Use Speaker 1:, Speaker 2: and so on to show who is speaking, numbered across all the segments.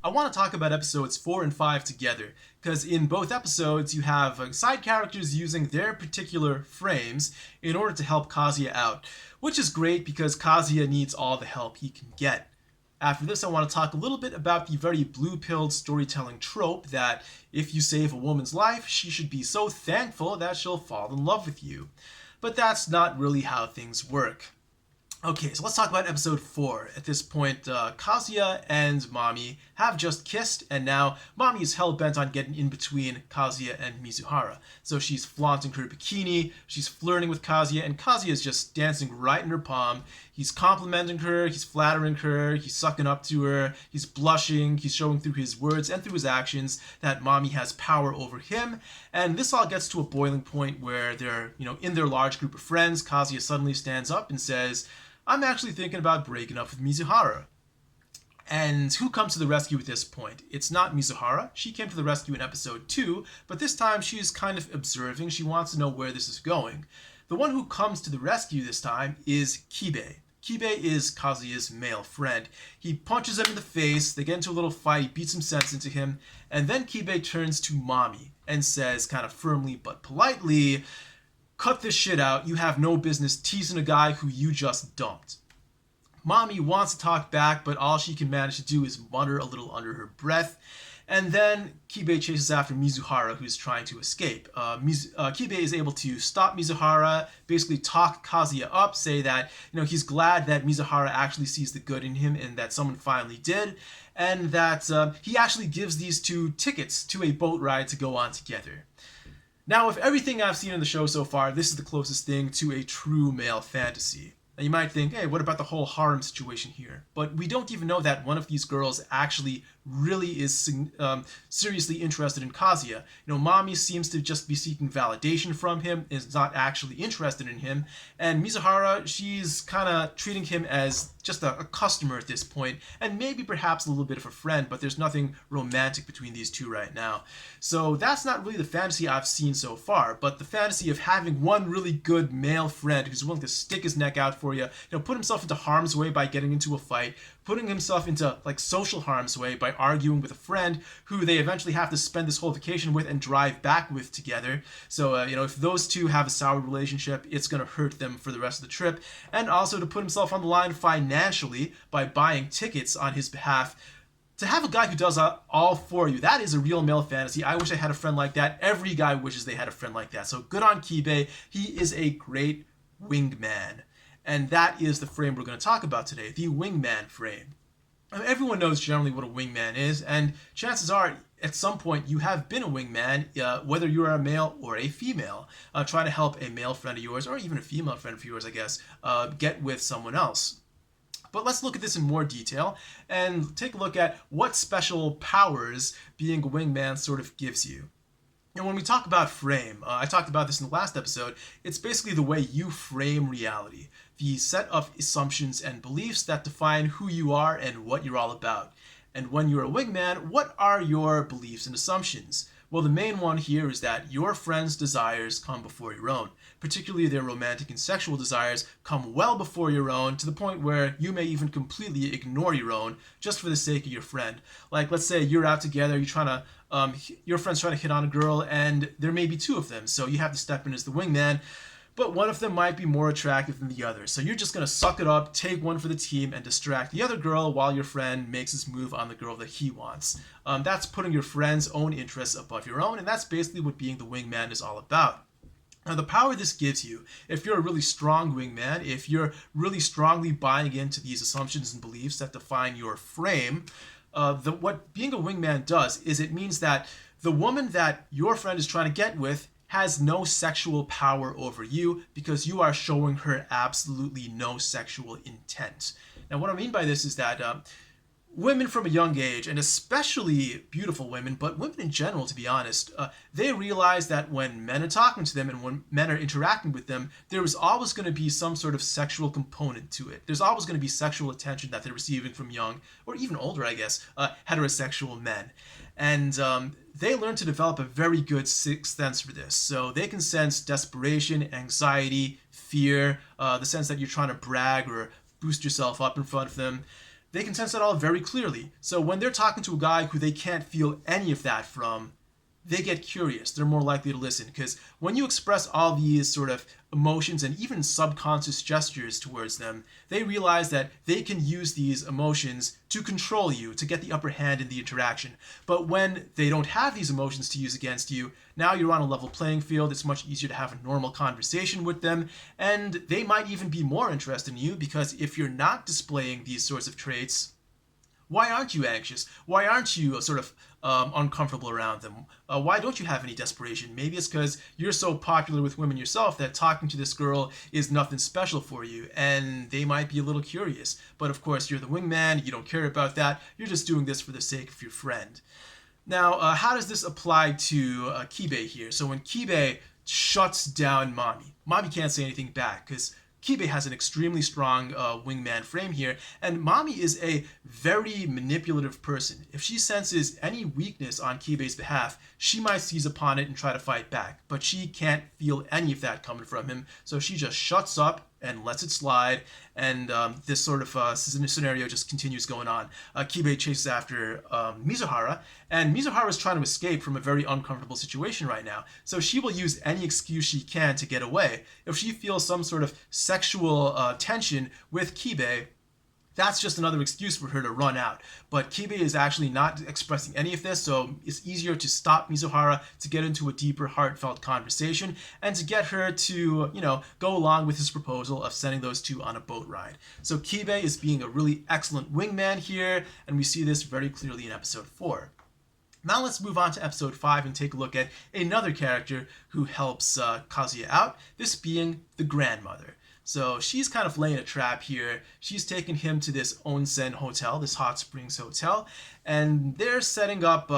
Speaker 1: I want to talk about episodes 4 and 5 together, because in both episodes you have side characters using their particular frames in order to help Kazuya out, which is great because Kazuya needs all the help he can get. After this, I want to talk a little bit about the very blue-pilled storytelling trope that if you save a woman's life, she should be so thankful that she'll fall in love with you. But that's not really how things work. Okay, so let's talk about episode 4. At this point, Kazuya and Mami have just kissed, and now Mami is hell-bent on getting in between Kazuya and Mizuhara. So she's flaunting her bikini, she's flirting with Kazuya, and Kazuya is just dancing right in her palm. He's complimenting her, he's flattering her, he's sucking up to her, he's blushing, he's showing through his words and through his actions that Mami has power over him. And this all gets to a boiling point where they're, in their large group of friends. Kazuya suddenly stands up and says, "I'm actually thinking about breaking up with Mizuhara." And who comes to the rescue at this point? It's not Mizuhara. She came to the rescue in episode 2, but this time she's kind of observing. She wants to know where this is going. The one who comes to the rescue this time is Kibe. Kibe is Kazuya's male friend. He punches him in the face, they get into a little fight, he beats some sense into him, and then Kibe turns to Mami and says, kind of firmly but politely, "Cut this shit out. You have no business teasing a guy who you just dumped." Mami wants to talk back, but all she can manage to do is mutter a little under her breath. And then Kibe chases after Mizuhara, who's trying to escape. Kibe is able to stop Mizuhara, basically talk Kazuya up, say that he's glad that Mizuhara actually sees the good in him and that someone finally did, and that he actually gives these two tickets to a boat ride to go on together. Now, with everything I've seen in the show so far, this is the closest thing to a true male fantasy. Now, you might think, hey, what about the whole harem situation here? But we don't even know that one of these girls actually really is seriously interested in Kazuya. Mami seems to just be seeking validation from him, is not actually interested in him, and Mizuhara, she's kind of treating him as just a customer at this point, and maybe perhaps a little bit of a friend, but there's nothing romantic between these two right now. So that's not really the fantasy I've seen so far, but the fantasy of having one really good male friend who's willing to stick his neck out for you, put himself into harm's way by getting into a fight, putting himself into social harm's way by arguing with a friend who they eventually have to spend this whole vacation with and drive back with together. So, if those two have a sour relationship, it's going to hurt them for the rest of the trip. And also to put himself on the line financially by buying tickets on his behalf. To have a guy who does all for you, that is a real male fantasy. I wish I had a friend like that. Every guy wishes they had a friend like that. So good on Kibe. He is a great wingman. And that is the frame we're going to talk about today, the wingman frame. Everyone knows generally what a wingman is, and chances are, at some point, you have been a wingman, whether you are a male or a female, trying to help a male friend of yours, or even a female friend of yours, I guess, get with someone else. But let's look at this in more detail and take a look at what special powers being a wingman sort of gives you. And when we talk about frame, I talked about this in the last episode, it's basically the way you frame reality, the set of assumptions and beliefs that define who you are and what you're all about. And when you're a wingman, what are your beliefs and assumptions? Well, the main one here is that your friends' desires come before your own. Particularly their romantic and sexual desires come well before your own, to the point where you may even completely ignore your own just for the sake of your friend. Like, let's say you're out together, your friend's trying to hit on a girl, and there may be two of them, so you have to step in as the wingman, but one of them might be more attractive than the other. So you're just going to suck it up, take one for the team, and distract the other girl while your friend makes his move on the girl that he wants. That's putting your friend's own interests above your own, and that's basically what being the wingman is all about. Now, the power this gives you, if you're a really strong wingman, if you're really strongly buying into these assumptions and beliefs that define your frame, what being a wingman does is it means that the woman that your friend is trying to get with has no sexual power over you because you are showing her absolutely no sexual intent. Now, what I mean by this is that women from a young age, and especially beautiful women, but women in general, to be honest, they realize that when men are talking to them and when men are interacting with them, there is always going to be some sort of sexual component to it. There's always going to be sexual attention that they're receiving from young, or even older, I guess, heterosexual men. And they learn to develop a very good sixth sense for this. So they can sense desperation, anxiety, fear, the sense that you're trying to brag or boost yourself up in front of them. they can sense it all very clearly. So when they're talking to a guy who they can't feel any of that from, they get curious. They're more likely to listen, because when you express all these sort of emotions and even subconscious gestures towards them, they realize that they can use these emotions to control you, to get the upper hand in the interaction. But when they don't have these emotions to use against you, now you're on a level playing field. It's much easier to have a normal conversation with them, and they might even be more interested in you, because if you're not displaying these sorts of traits, why aren't you anxious? Why aren't you sort of uncomfortable around them? Why don't you have any desperation? Maybe it's because you're so popular with women yourself that talking to this girl is nothing special for you, and they might be a little curious. But of course, you're the wingman, you don't care about that, you're just doing this for the sake of your friend. Now, how does this apply to Kibe here? So when Kibe shuts down Mami can't say anything back, because Kibe has an extremely strong wingman frame here, and Mami is a very manipulative person. If she senses any weakness on Kibe's behalf, she might seize upon it and try to fight back, but she can't feel any of that coming from him, so she just shuts up and lets it slide, and this sort of scenario just continues going on. Kibe chases after Mizuhara, and Mizuhara is trying to escape from a very uncomfortable situation right now, so she will use any excuse she can to get away. If she feels some sort of sexual tension with Kibe, that's just another excuse for her to run out. But Kibe is actually not expressing any of this, so it's easier to stop Mizuhara, to get into a deeper, heartfelt conversation, and to get her to, go along with his proposal of sending those two on a boat ride. So Kibe is being a really excellent wingman here, and we see this very clearly in episode 4. Now let's move on to episode 5 and take a look at another character who helps Kazuya out, this being the grandmother. So she's kind of laying a trap here. She's taken him to this onsen hotel, this hot springs hotel, and they're setting up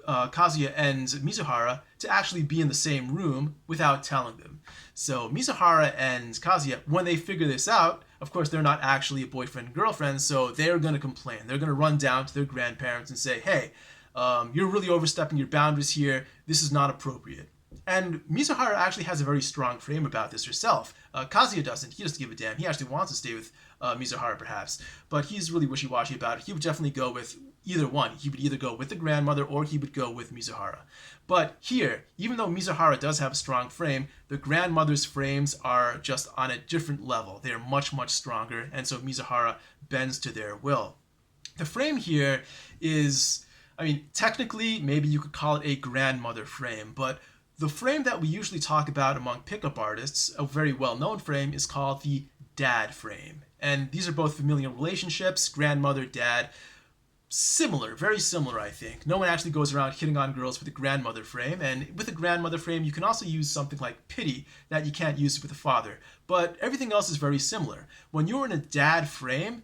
Speaker 1: Kazuya and Mizuhara to actually be in the same room without telling them. So Mizuhara and Kazuya, when they figure this out, of course they're not actually a boyfriend and girlfriend, so they're going to complain. They're going to run down to their grandparents and say, hey, you're really overstepping your boundaries here. This is not appropriate. And Mizuhara actually has a very strong frame about this herself. Kazuya doesn't. He doesn't give a damn. He actually wants to stay with Mizuhara, perhaps. But he's really wishy-washy about it. He would definitely go with either one. He would either go with the grandmother or he would go with Mizuhara. But here, even though Mizuhara does have a strong frame, the grandmother's frames are just on a different level. They are much, much stronger, and so Mizuhara bends to their will. The frame here is, technically, maybe you could call it a grandmother frame, but the frame that we usually talk about among pickup artists, a very well-known frame, is called the dad frame. And these are both familial relationships, grandmother, dad. Similar, very similar, I think. No one actually goes around hitting on girls with a grandmother frame, and with a grandmother frame, you can also use something like pity that you can't use with a father. But everything else is very similar. When you're in a dad frame,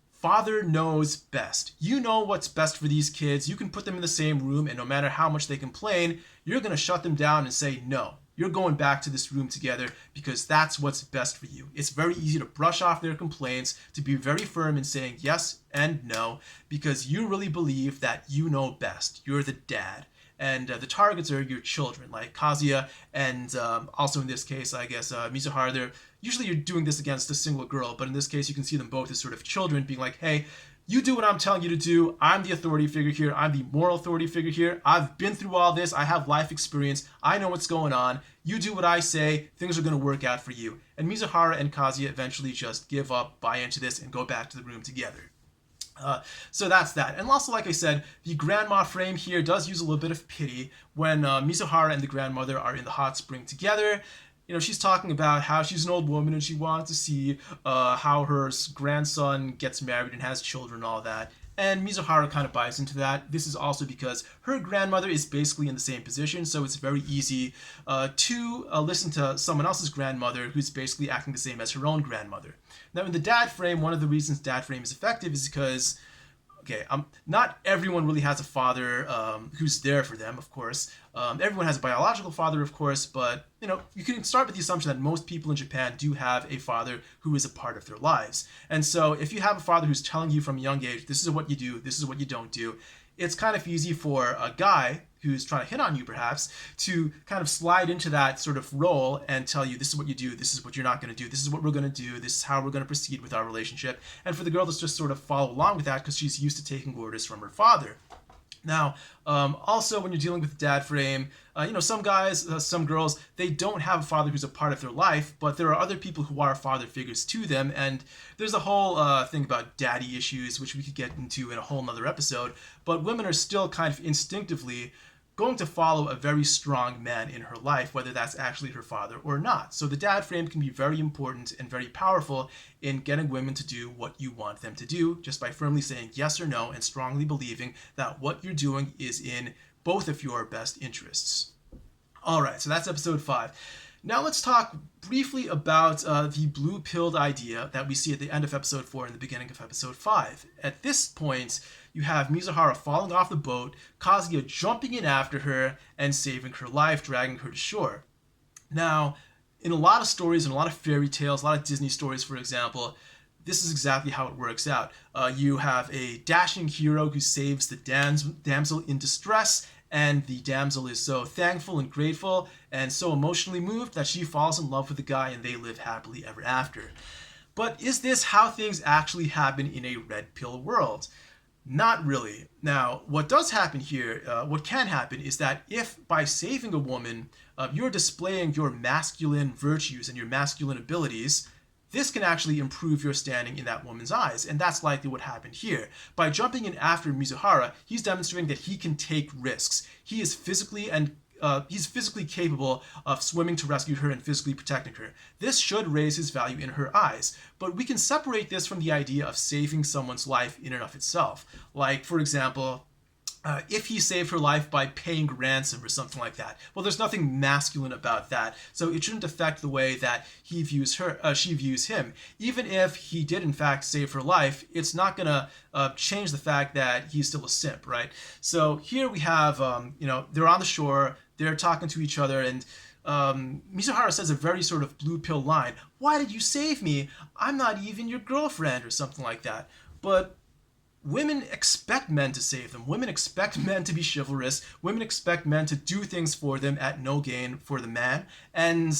Speaker 1: father knows best. You know what's best for these kids. You can put them in the same room, and no matter how much they complain, you're going to shut them down and say, no, you're going back to this room together because that's what's best for you. It's very easy to brush off their complaints, to be very firm in saying yes and no, because you really believe that you know best. You're the dad. And the targets are your children, like Kazuya, and also in this case, I guess, Mizuhara. Usually you're doing this against a single girl, but in this case you can see them both as sort of children being like, hey, you do what I'm telling you to do. I'm the authority figure here. I'm the moral authority figure here. I've been through all this. I have life experience. I know what's going on. You do what I say. Things are going to work out for you. And Mizuhara and Kazuya eventually just give up, buy into this, and go back to the room together. So that's that. And also, like I said, the grandma frame here does use a little bit of pity when Mizuhara and the grandmother are in the hot spring together. She's talking about how she's an old woman and she wants to see how her grandson gets married and has children and all that. And Mizuhara kind of buys into that. This is also because her grandmother is basically in the same position, so it's very easy to listen to someone else's grandmother who's basically acting the same as her own grandmother. Now, in the dad frame, one of the reasons dad frame is effective is because, not everyone really has a father who's there for them, of course. Everyone has a biological father, of course, but, you can start with the assumption that most people in Japan do have a father who is a part of their lives. And so if you have a father who's telling you from a young age, this is what you do, this is what you don't do, it's kind of easy for a guy who's trying to hit on you perhaps, to kind of slide into that sort of role and tell you, this is what you do, this is what you're not going to do, this is what we're going to do, this is how we're going to proceed with our relationship, and for the girl to just sort of follow along with that because she's used to taking orders from her father. Now, also when you're dealing with the dad frame, some guys, some girls, they don't have a father who's a part of their life, but there are other people who are father figures to them, and there's a whole thing about daddy issues, which we could get into in a whole nother episode, but women are still kind of instinctively going to follow a very strong man in her life, whether that's actually her father or not. So the dad frame can be very important and very powerful in getting women to do what you want them to do, just by firmly saying yes or no and strongly believing that what you're doing is in both of your best interests. All right, so that's episode 5. Now let's talk briefly about the blue-pilled idea that we see at the end of episode 4 and the beginning of episode 5. At this point, you have Mizuhara falling off the boat, Kazuya jumping in after her and saving her life, dragging her to shore. Now, in a lot of stories, in a lot of fairy tales, a lot of Disney stories, for example, this is exactly how it works out. You have a dashing hero who saves the damsel in distress, and the damsel is so thankful and grateful and so emotionally moved that she falls in love with the guy and they live happily ever after. But is this how things actually happen in a red pill world? Not really. Now, what does happen here, what can happen, is that if by saving a woman, you're displaying your masculine virtues and your masculine abilities, this can actually improve your standing in that woman's eyes, and that's likely what happened here. By jumping in after Mizuhara, he's demonstrating that he can take risks. He is physically capable of swimming to rescue her and physically protecting her. This should raise his value in her eyes, but we can separate this from the idea of saving someone's life in and of itself. Like, for example, if he saved her life by paying ransom or something like that. Well, there's nothing masculine about that, so it shouldn't affect the way that he views her, she views him. Even if he did in fact save her life, it's not gonna change the fact that he's still a simp, right? So here we have, they're on the shore, they're talking to each other, and Mizuhara says a very sort of blue pill line. "Why did you save me? I'm not even your girlfriend," or something like that. But women expect men to save them. Women expect men to be chivalrous. Women expect men to do things for them at no gain for the man. And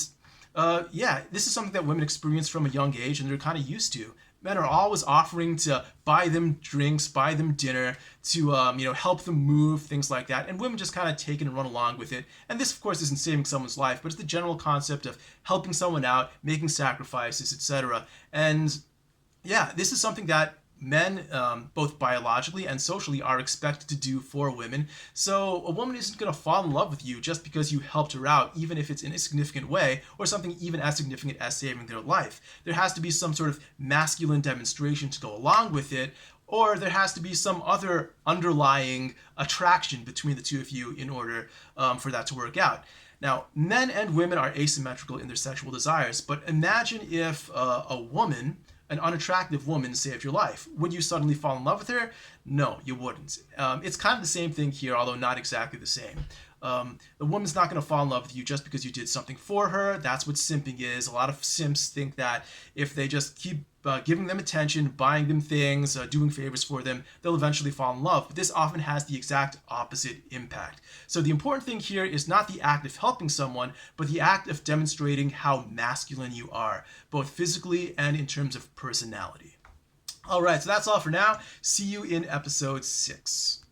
Speaker 1: this is something that women experience from a young age and they're kind of used to. Men are always offering to buy them drinks, buy them dinner, to help them move, things like that. And women just kind of take it and run along with it. And this, of course, isn't saving someone's life, but it's the general concept of helping someone out, making sacrifices, etc. And yeah, this is something that men, both biologically and socially, are expected to do for women. So a woman isn't going to fall in love with you just because you helped her out, even if it's in a significant way, or something even as significant as saving their life. There has to be some sort of masculine demonstration to go along with it, or there has to be some other underlying attraction between the two of you in order for that to work out. Now, men and women are asymmetrical in their sexual desires, but imagine if an unattractive woman saved your life. Would you suddenly fall in love with her? No, you wouldn't. It's kind of the same thing here, although not exactly the same. The woman's not going to fall in love with you just because you did something for her. That's what simping is. A lot of simps think that if they just keep giving them attention, buying them things, doing favors for them, they'll eventually fall in love. But this often has the exact opposite impact. So the important thing here is not the act of helping someone, but the act of demonstrating how masculine you are, both physically and in terms of personality. All right, so that's all for now. See you in episode 6.